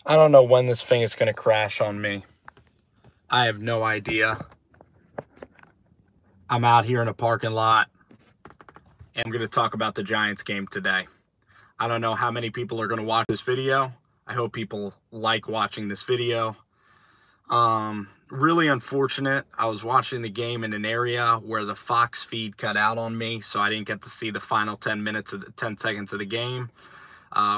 I don't know when this thing is going to crash on me. I have no idea. I'm out here in a parking lot, and I'm going to talk about the Giants game today. I don't know how many people are going to watch this video. I hope people like watching this video. Really unfortunate. I was watching the game in an area where the Fox feed cut out on me, so I didn't get to see the final 10 seconds of the game.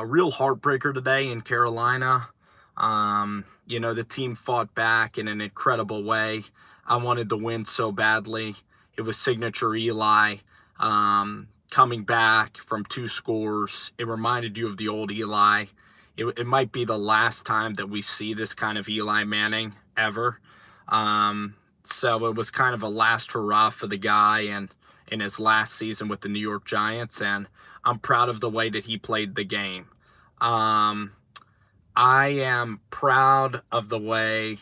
Real heartbreaker today in Carolina. The team fought back in an incredible way. I wanted the win so badly. It was signature Eli coming back from 2 scores. It reminded you of the old Eli. It might be the last time that we see this kind of Eli Manning ever. So it was kind of a last hurrah for the guy and in his last season with the New York Giants, and I'm proud of the way that he played the game. I am proud of the way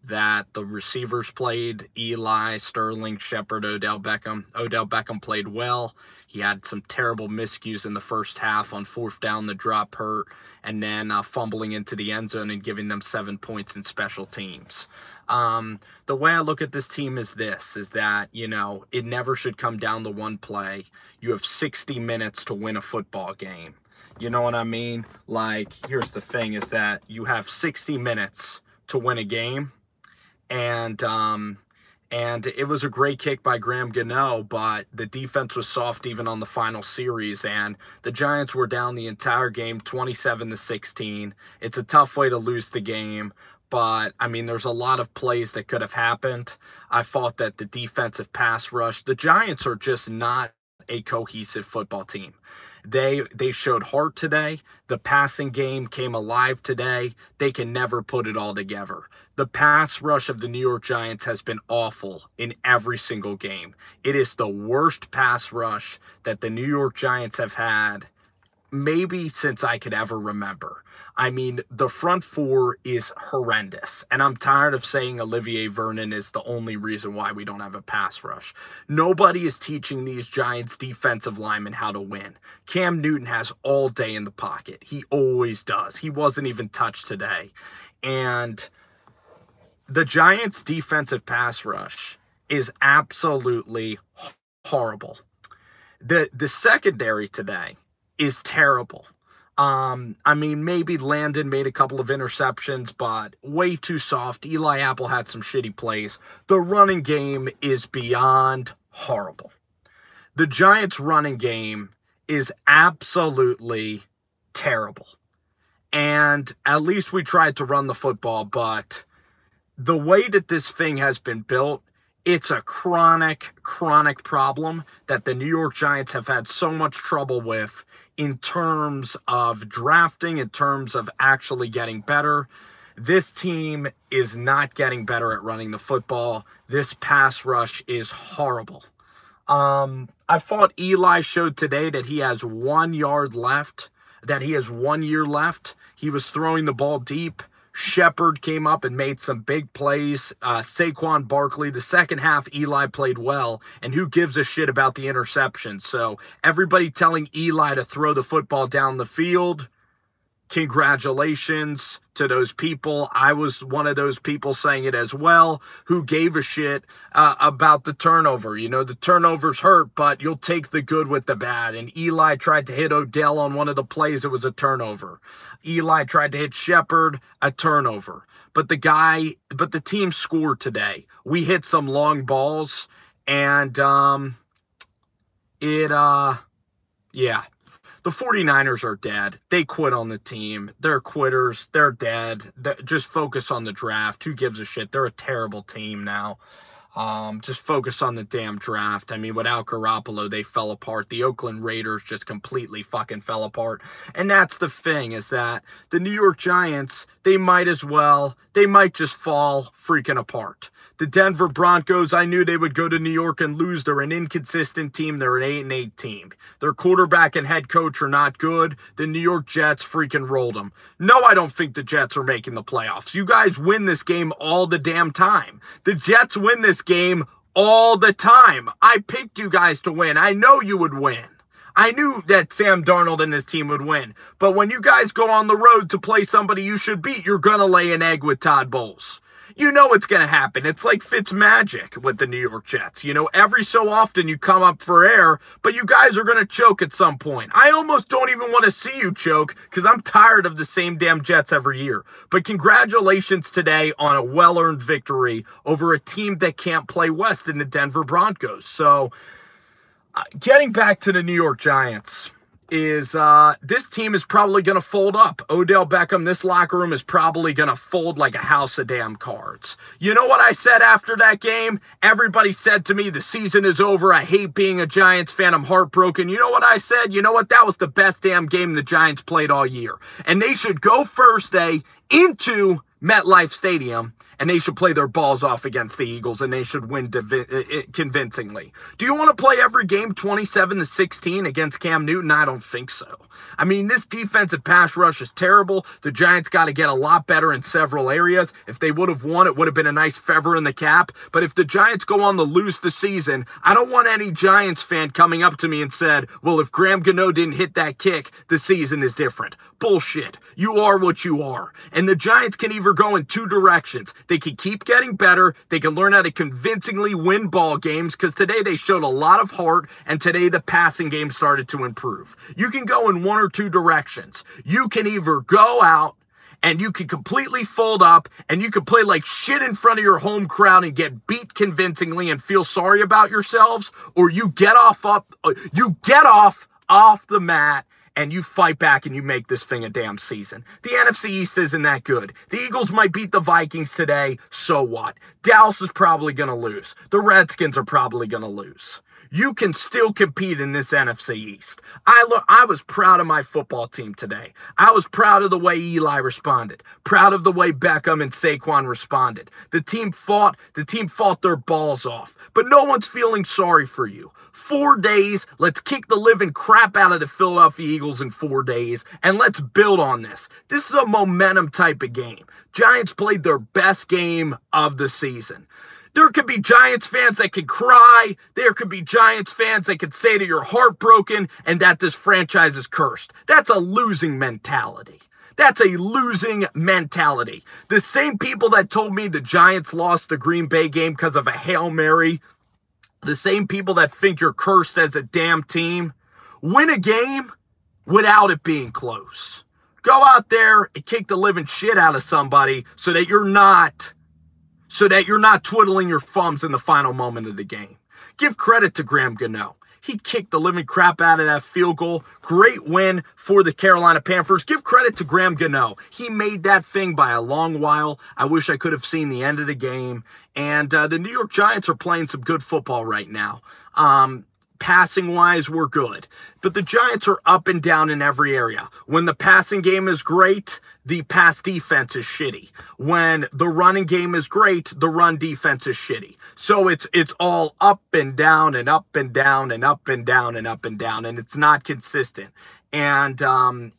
that the receivers played. Eli, Sterling, Shepard, Odell Beckham. Odell Beckham played well. He had some terrible miscues in the first half on 4th down. The drop hurt, and then fumbling into the end zone and giving them 7 points in special teams. The way I look at this team is that, it never should come down to one play. You have 60 minutes to win a football game. You know what I mean? Like, here's the thing, is that you have 60 minutes to win a game. And it was a great kick by Graham Gano, but the defense was soft even on the final series, and the Giants were down the entire game, 27-16. It's a tough way to lose the game, but, there's a lot of plays that could have happened. I thought that the defensive pass rush, the Giants are just not a cohesive football team. They showed heart today. The passing game came alive today. They can never put it all together. The pass rush of the New York Giants has been awful in every single game. It is the worst pass rush that the New York Giants have had maybe since I could ever remember. The front 4 is horrendous, and I'm tired of saying Olivier Vernon is the only reason why we don't have a pass rush. Nobody is teaching these Giants defensive linemen how to win. Cam Newton has all day in the pocket. He always does. He wasn't even touched today. And the Giants defensive pass rush is absolutely horrible. The secondary today is terrible. Maybe Landon made a couple of interceptions, but way too soft. Eli Apple had some shitty plays. The running game is beyond horrible. The Giants' running game is absolutely terrible. And at least we tried to run the football, but the way that this thing has been built, it's a chronic problem that the New York Giants have had so much trouble with in terms of drafting, in terms of actually getting better. This team is not getting better at running the football. This pass rush is horrible. I thought Eli showed today that he has 1 year left. He was throwing the ball deep. Shepard came up and made some big plays. Saquon Barkley, the second half, Eli played well, and who gives a shit about the interception? So everybody telling Eli to throw the football down the field, congratulations to those people. I was one of those people saying it as well. Who gave a shit about the turnover? The turnovers hurt, but you'll take the good with the bad. And Eli tried to hit Odell on one of the plays. It was a turnover. Eli tried to hit Shepard, a turnover. But the team scored today. We hit some long balls, and yeah. The 49ers are dead. They quit on the team. They're quitters. They're dead. Just focus on the draft. Who gives a shit? They're a terrible team now. Just focus on the damn draft. Without Garoppolo, they fell apart. The Oakland Raiders just completely fucking fell apart. And that's the thing, is that the New York Giants, they might just fall freaking apart. The Denver Broncos, I knew they would go to New York and lose. They're an inconsistent team. They're an 8-8 team. Their quarterback and head coach are not good. The New York Jets freaking rolled them. No, I don't think the Jets are making the playoffs. You guys win this game all the damn time. The Jets win this game all the time. I picked you guys to win. I know you would win. I knew that Sam Darnold and his team would win. But when you guys go on the road to play somebody you should beat, you're going to lay an egg with Todd Bowles. You know it's going to happen. It's like Fitzmagic with the New York Jets. You know, every so often you come up for air, but you guys are going to choke at some point. I almost don't even want to see you choke because I'm tired of the same damn Jets every year. But congratulations today on a well-earned victory over a team that can't play West in the Denver Broncos. So, getting back to the New York Giants is this team is probably going to fold up. Odell Beckham, this locker room is probably going to fold like a house of damn cards. You know what I said after that game? Everybody said to me, the season is over. I hate being a Giants fan. I'm heartbroken. You know what I said? You know what? That was the best damn game the Giants played all year. And they should go Thursday into MetLife Stadium, and they should play their balls off against the Eagles, and they should win convincingly. Do you want to play every game 27-16 against Cam Newton? I don't think so. I mean, this defensive pass rush is terrible. The Giants got to get a lot better in several areas. If they would have won, it would have been a nice feather in the cap. But if the Giants go on to lose the season, I don't want any Giants fan coming up to me and said, well, if Graham Gano didn't hit that kick, the season is different. Bullshit. You are what you are. And the Giants can either go in two directions. They can keep getting better. They can learn how to convincingly win ball games because today they showed a lot of heart, and today the passing game started to improve. You can go in one or two directions. You can either go out and you can completely fold up and you can play like shit in front of your home crowd and get beat convincingly and feel sorry about yourselves, or you get off the mat and you fight back and you make this thing a damn season. The NFC East isn't that good. The Eagles might beat the Vikings today, so what? Dallas is probably going to lose. The Redskins are probably going to lose. You can still compete in this NFC East. I was proud of my football team today. I was proud of the way Eli responded. Proud of the way Beckham and Saquon responded. The team fought their balls off. But no one's feeling sorry for you. 4 days, let's kick the living crap out of the Philadelphia Eagles in 4 days, and let's build on this. This is a momentum type of game. Giants played their best game of the season. There could be Giants fans that could cry. There could be Giants fans that could say that you're heartbroken and that this franchise is cursed. That's a losing mentality. That's a losing mentality. The same people that told me the Giants lost the Green Bay game because of a Hail Mary, the same people that think you're cursed as a damn team, win a game without it being close. Go out there and kick the living shit out of somebody so that you're not twiddling your thumbs in the final moment of the game. Give credit to Graham Gano. He kicked the living crap out of that field goal. Great win for the Carolina Panthers. Give credit to Graham Gano. He made that thing by a long while. I wish I could have seen the end of the game. And the New York Giants are playing some good football right now. Passing-wise, we're good. But the Giants are up and down in every area. When the passing game is great, the pass defense is shitty. When the running game is great, the run defense is shitty. So it's all up and down and up and down and up and down and up and down, and it's not consistent. And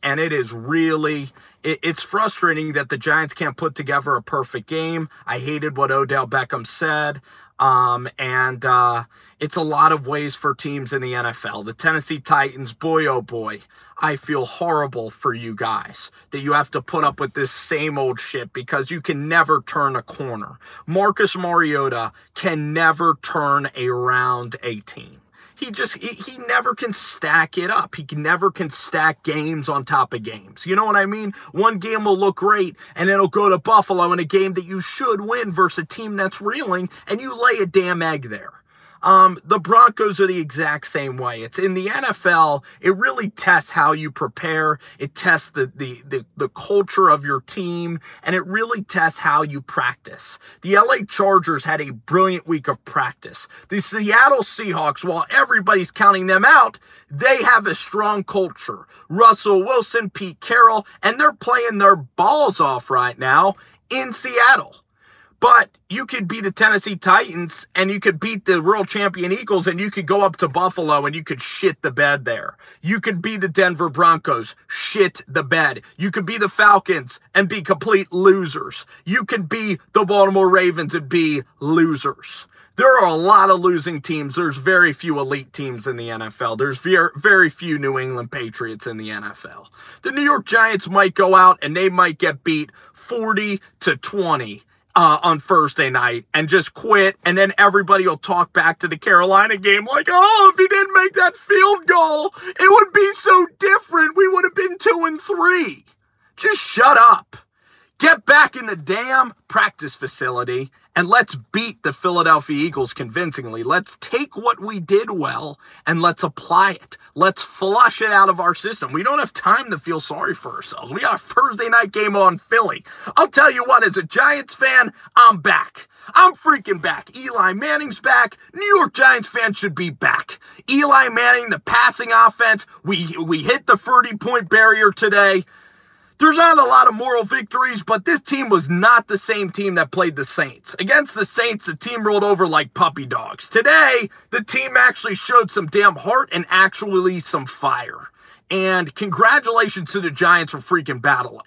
it is really, it's frustrating that the Giants can't put together a perfect game. I hated what Odell Beckham said. It's a lot of ways for teams in the NFL. The Tennessee Titans, boy, oh boy, I feel horrible for you guys that you have to put up with this same old shit because you can never turn a corner. Marcus Mariota can never turn around a team. He never can stack it up. He never can stack games on top of games. You know what I mean? One game will look great, and it'll go to Buffalo in a game that you should win versus a team that's reeling, and you lay a damn egg there. The Broncos are the exact same way. It's in the NFL, it really tests how you prepare. It tests the culture of your team, and it really tests how you practice. The LA Chargers had a brilliant week of practice. The Seattle Seahawks, while everybody's counting them out, they have a strong culture. Russell Wilson, Pete Carroll, and they're playing their balls off right now in Seattle. But you could beat the Tennessee Titans and you could beat the world champion Eagles and you could go up to Buffalo and you could shit the bed there. You could be the Denver Broncos, shit the bed. You could be the Falcons and be complete losers. You could be the Baltimore Ravens and be losers. There are a lot of losing teams. There's very few elite teams in the NFL. There's very few New England Patriots in the NFL. The New York Giants might go out and they might get beat 40-20 on Thursday night and just quit, and then everybody will talk back to the Carolina game like, oh, if he didn't make that field goal, it would be so different. We would have been 2-3. Just shut up. Get back in the damn practice facility and let's beat the Philadelphia Eagles convincingly. Let's take what we did well and let's apply it. Let's flush it out of our system. We don't have time to feel sorry for ourselves. We got a Thursday night game on Philly. I'll tell you what, as a Giants fan, I'm back. I'm freaking back. Eli Manning's back. New York Giants fans should be back. Eli Manning, the passing offense, we hit the 30-point barrier today. There's not a lot of moral victories, but this team was not the same team that played the Saints. Against the Saints, the team rolled over like puppy dogs. Today, the team actually showed some damn heart and actually some fire. And congratulations to the Giants for freaking battling.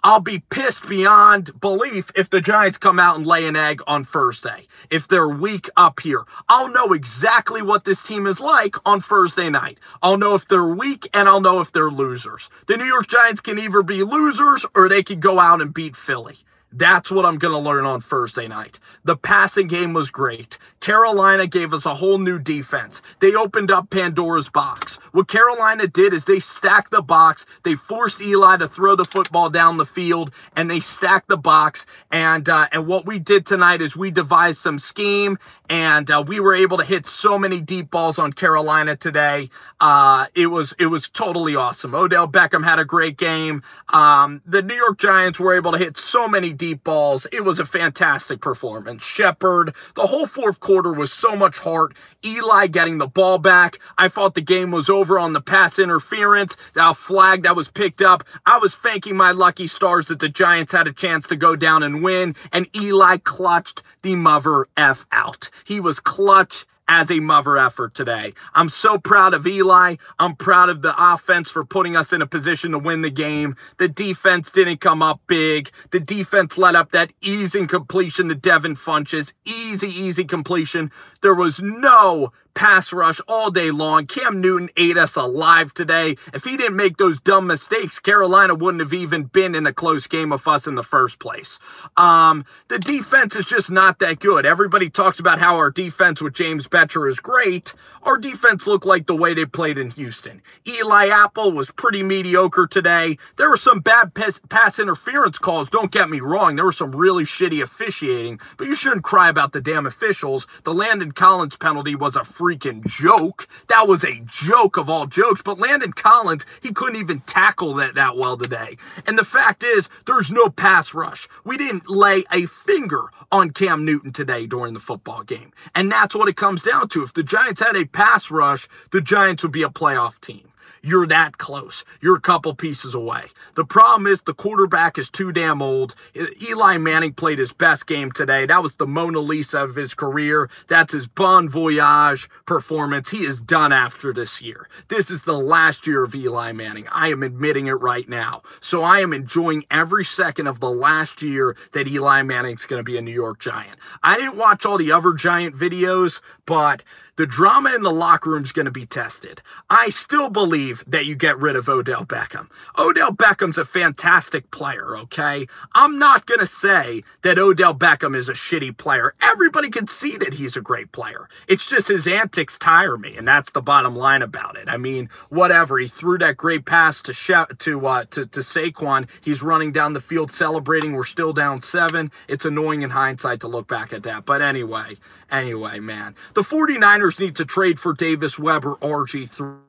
I'll be pissed beyond belief if the Giants come out and lay an egg on Thursday. If they're weak up here, I'll know exactly what this team is like on Thursday night. I'll know if they're weak and I'll know if they're losers. The New York Giants can either be losers or they can go out and beat Philly. That's what I'm going to learn on Thursday night. The passing game was great. Carolina gave us a whole new defense. They opened up Pandora's box. What Carolina did is they stacked the box. They forced Eli to throw the football down the field, and they stacked the box. And what we did tonight is we devised some scheme, and we were able to hit so many deep balls on Carolina today. It was totally awesome. Odell Beckham had a great game. The New York Giants were able to hit so many deep balls. It was a fantastic performance. Shepard, the whole fourth quarter was so much heart. Eli getting the ball back. I thought the game was over on the pass interference. That flag that was picked up. I was thanking my lucky stars that the Giants had a chance to go down and win, and Eli clutched the mother F out. He was clutch as a mother effort today. I'm so proud of Eli. I'm proud of the offense for putting us in a position to win the game. The defense didn't come up big. The defense let up that easy completion to Devin Funchess. Easy completion. There was no pass rush all day long. Cam Newton ate us alive today. If he didn't make those dumb mistakes, Carolina wouldn't have even been in a close game with us in the first place. The defense is just not that good. Everybody talks about how our defense with James Betcher is great. Our defense looked like the way they played in Houston. Eli Apple was pretty mediocre today. There were some bad pass interference calls, don't get me wrong. There was some really shitty officiating, but you shouldn't cry about the damn officials. The Landon Collins penalty was a freaking joke. That was a joke of all jokes, but Landon Collins, he couldn't even tackle that well today. And the fact is, there's no pass rush. We didn't lay a finger on Cam Newton today during the football game. And that's what it comes down to. If the Giants had a pass rush, the Giants would be a playoff team. You're that close. You're a couple pieces away. The problem is the quarterback is too damn old. Eli Manning played his best game today. That was the Mona Lisa of his career. That's his bon voyage performance. He is done after this year. This is the last year of Eli Manning. I am admitting it right now. So I am enjoying every second of the last year that Eli Manning's going to be a New York Giant. I didn't watch all the other Giant videos, but the drama in the locker room is going to be tested. I still believe that you get rid of Odell Beckham. Odell Beckham's a fantastic player, okay? I'm not going to say that Odell Beckham is a shitty player. Everybody can see that he's a great player. It's just his antics tire me, and that's the bottom line about it. I mean, whatever. He threw that great pass to Saquon. He's running down the field celebrating. We're still down 7. It's annoying in hindsight to look back at that. But anyway, man. The 49ers need to trade for Davis Webb or RG3.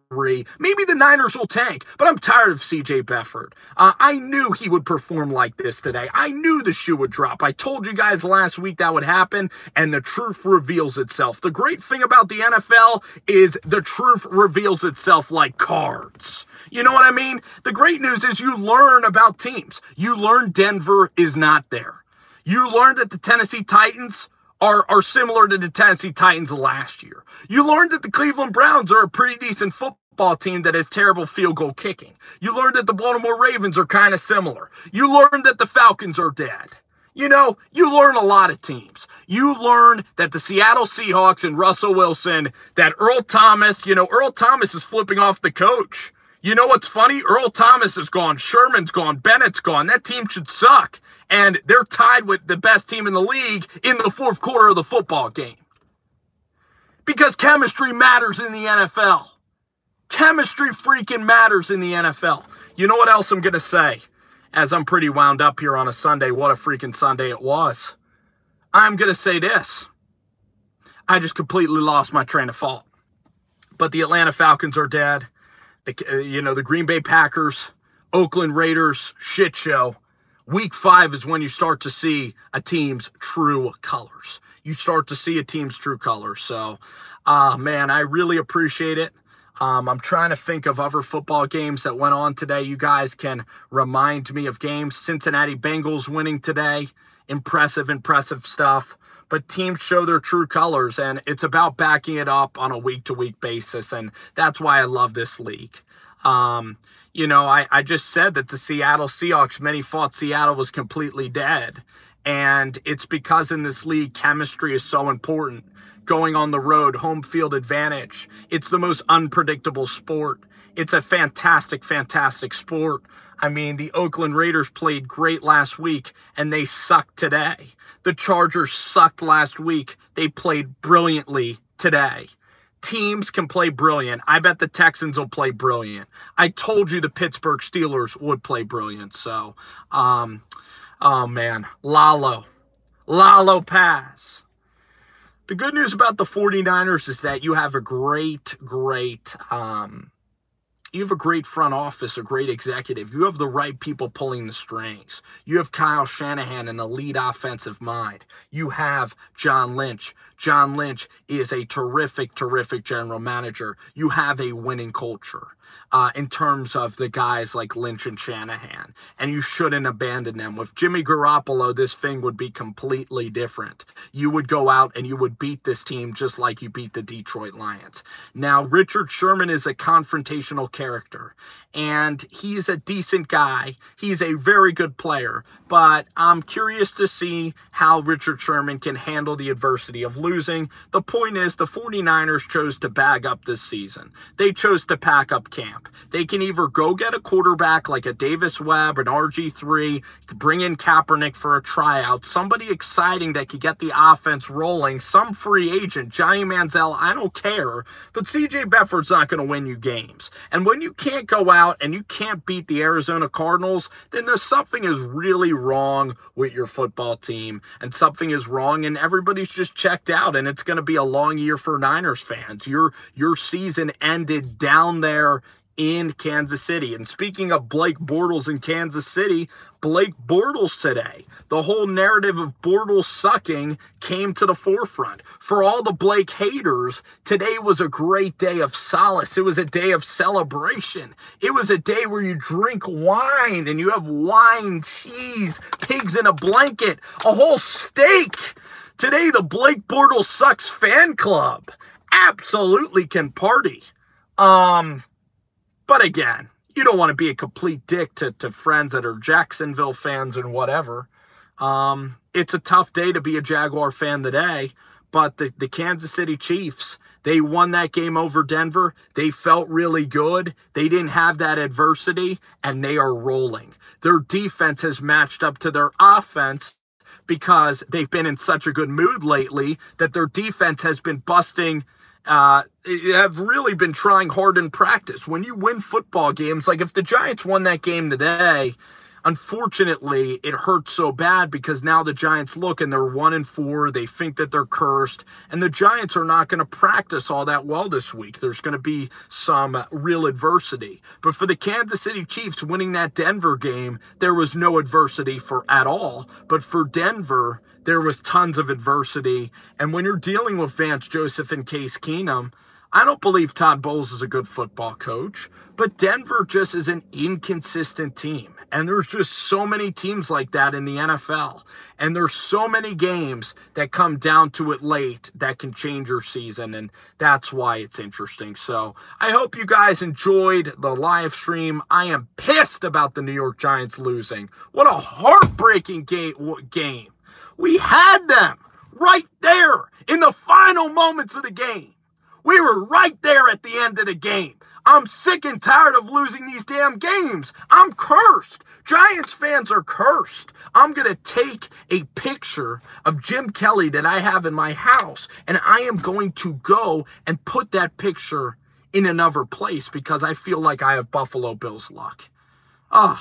Maybe the Niners will tank, but I'm tired of CJ Beathard. I knew he would perform like this today. I knew the shoe would drop. I told you guys last week that would happen, and the truth reveals itself. The great thing about the NFL is the truth reveals itself like cards. You know what I mean? The great news is you learn about teams. You learn Denver is not there. You learn that the Tennessee Titans are similar to the Tennessee Titans of last year. You learned that the Cleveland Browns are a pretty decent football team that has terrible field goal kicking. You learned that the Baltimore Ravens are kind of similar. You learned that the Falcons are dead. You know, you learn a lot of teams. You learn that the Seattle Seahawks and Russell Wilson, that Earl Thomas is flipping off the coach. You know what's funny? Earl Thomas is gone. Sherman's gone. Bennett's gone. That team should suck. And they're tied with the best team in the league in the fourth quarter of the football game. Because chemistry matters in the NFL. Chemistry freaking matters in the NFL. You know what else I'm going to say? As I'm pretty wound up here on a Sunday, what a freaking Sunday it was. I'm going to say this. I just completely lost my train of thought. But the Atlanta Falcons are dead. The Green Bay Packers, Oakland Raiders, shit show. Week 5 is when you start to see a team's true colors. You start to see a team's true colors. So, man, I really appreciate it. I'm trying to think of other football games that went on today. You guys can remind me of games. Cincinnati Bengals winning today. Impressive stuff. But teams show their true colors, and it's about backing it up on a week-to-week basis, and that's why I love this league. I just said that the Seattle Seahawks, many thought Seattle was completely dead, and it's because in this league, chemistry is so important. Going on the road, home field advantage. It's the most unpredictable sport. It's a fantastic sport. I mean, the Oakland Raiders played great last week, and they sucked today. The Chargers sucked last week. They played brilliantly today. Teams can play brilliant. I bet the Texans will play brilliant. I told you the Pittsburgh Steelers would play brilliant. So, oh man, Lalo pass. The good news about the 49ers is that you have a great front office, a great executive. You have the right people pulling the strings. You have Kyle Shanahan, an elite offensive mind. You have John Lynch. John Lynch is a terrific general manager. You have a winning culture in terms of the guys like Lynch and Shanahan, and you shouldn't abandon them. With Jimmy Garoppolo, this thing would be completely different. You would go out and you would beat this team just like you beat the Detroit Lions. Now, Richard Sherman is a confrontational character, and he's a decent guy. He's a very good player, but I'm curious to see how Richard Sherman can handle the adversity of losing. The point is, the 49ers chose to bag up this season. They chose to pack up camp. They can either go get a quarterback like a Davis Webb, an RG3, bring in Kaepernick for a tryout, somebody exciting that could get the offense rolling, some free agent, Johnny Manziel, I don't care, but CJ Beathard's not going to win you games. And when you can't go out and you can't beat the Arizona Cardinals, then there's something is really wrong with your football team, and something is wrong, and everybody's just checked out, and it's going to be a long year for Niners fans. Your season ended down there in Kansas City. And speaking of Blake Bortles in Kansas City, Blake Bortles today, the whole narrative of Bortles sucking came to the forefront. For all the Blake haters, today was a great day of solace. It was a day of celebration. It was a day where you drink wine and you have wine, cheese, pigs in a blanket, a whole steak. Today, the Blake Bortles Sucks fan club absolutely can party. But again, you don't want to be a complete dick to friends that are Jacksonville fans and whatever. It's a tough day to be a Jaguar fan today, but the Kansas City Chiefs, they won that game over Denver. They felt really good. They didn't have that adversity, and they are rolling. Their defense has matched up to their offense because they've been in such a good mood lately that their defense has been busting have really been trying hard in practice. When you win football games, like if the Giants won that game today, unfortunately, it hurts so bad because now the Giants look and they're 1-4. They think that they're cursed, and the Giants are not going to practice all that well this week. There's going to be some real adversity. But for the Kansas City Chiefs winning that Denver game, there was no adversity at all. But for Denver, there was tons of adversity. And when you're dealing with Vance Joseph and Case Keenum, I don't believe Todd Bowles is a good football coach, but Denver just is an inconsistent team. And there's just so many teams like that in the NFL. And there's so many games that come down to it late that can change your season. And that's why it's interesting. So I hope you guys enjoyed the live stream. I am pissed about the New York Giants losing. What a heartbreaking game. We had them right there in the final moments of the game. We were right there at the end of the game. I'm sick and tired of losing these damn games. I'm cursed. Giants fans are cursed. I'm going to take a picture of Jim Kelly that I have in my house, and I am going to go and put that picture in another place because I feel like I have Buffalo Bills luck. I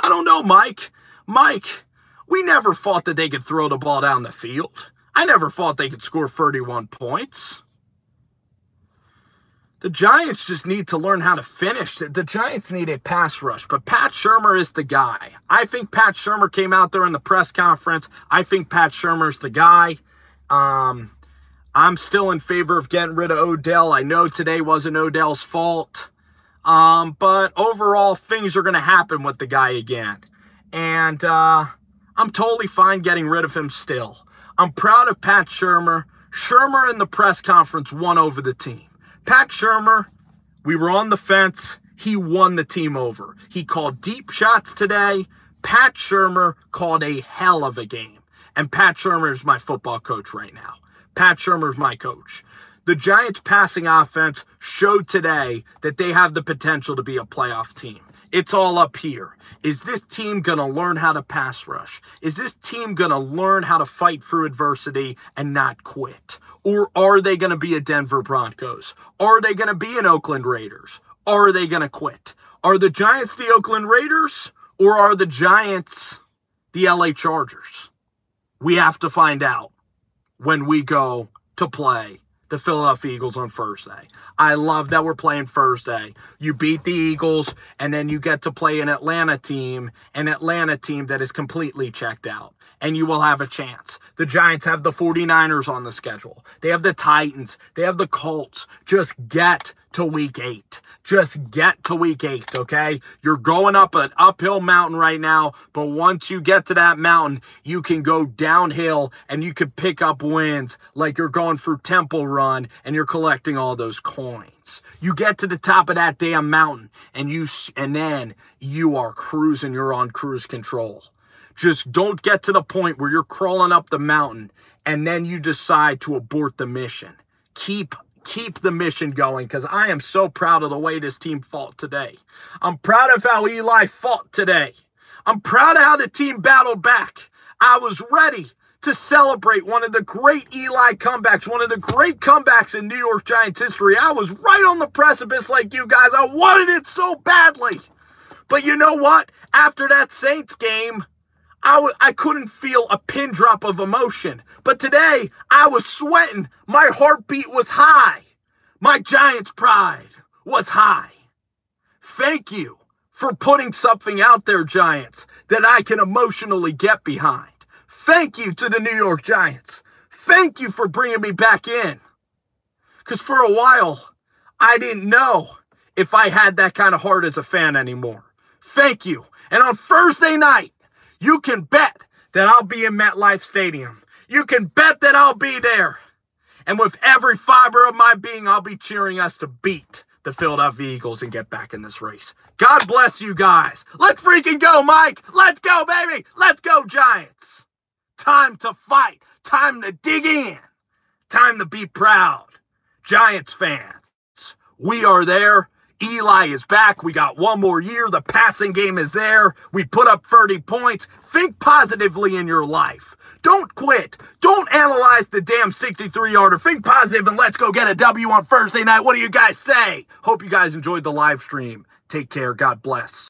don't know, Mike. Mike, we never thought that they could throw the ball down the field. I never thought they could score 31 points. The Giants just need to learn how to finish. The Giants need a pass rush, but Pat Shurmur is the guy. I think Pat Shurmur came out there in the press conference. I think Pat Shurmur's the guy. I'm still in favor of getting rid of Odell. I know today wasn't Odell's fault, but overall, things are going to happen with the guy again. And I'm totally fine getting rid of him still. I'm proud of Pat Shurmur. Shurmur in the press conference won over the team. Pat Shurmur, we were on the fence. He won the team over. He called deep shots today. Pat Shurmur called a hell of a game. And Pat Shurmur is my football coach right now. Pat Shurmur is my coach. The Giants' passing offense showed today that they have the potential to be a playoff team. It's all up here. Is this team going to learn how to pass rush? Is this team going to learn how to fight through adversity and not quit? Or are they going to be a Denver Broncos? Are they going to be an Oakland Raiders? Or are they going to quit? Are the Giants the Oakland Raiders? Or are the Giants the LA Chargers? We have to find out when we go to play the Philadelphia Eagles on Thursday. I love that we're playing Thursday. You beat the Eagles, and then you get to play an Atlanta team that is completely checked out, and you will have a chance. The Giants have the 49ers on the schedule. They have the Titans. They have the Colts. Just get to week 8. Just get to week 8, okay? You're going up an uphill mountain right now, but once you get to that mountain, you can go downhill and you can pick up wins like you're going through Temple Run and you're collecting all those coins. You get to the top of that damn mountain and then you are cruising. You're on cruise control. Just don't get to the point where you're crawling up the mountain and then you decide to abort the mission. Keep the mission going because I am so proud of the way this team fought today. I'm proud of how Eli fought today. I'm proud of how the team battled back. I was ready to celebrate one of the great Eli comebacks, one of the great comebacks in New York Giants history. I was right on the precipice like you guys. I wanted it so badly. But you know what? After that Saints game, I couldn't feel a pin drop of emotion. But today, I was sweating. My heartbeat was high. My Giants pride was high. Thank you for putting something out there, Giants, that I can emotionally get behind. Thank you to the New York Giants. Thank you for bringing me back in. Because for a while, I didn't know if I had that kind of heart as a fan anymore. Thank you. And on Thursday night, you can bet that I'll be in MetLife Stadium. You can bet that I'll be there. And with every fiber of my being, I'll be cheering us to beat the Philadelphia Eagles and get back in this race. God bless you guys. Let's freaking go, Mike. Let's go, baby. Let's go, Giants. Time to fight. Time to dig in. Time to be proud. Giants fans, we are there. Eli is back. We got one more year. The passing game is there. We put up 30 points. Think positively in your life. Don't quit. Don't analyze the damn 63-yarder. Think positive and let's go get a W on Thursday night. What do you guys say? Hope you guys enjoyed the live stream. Take care. God bless.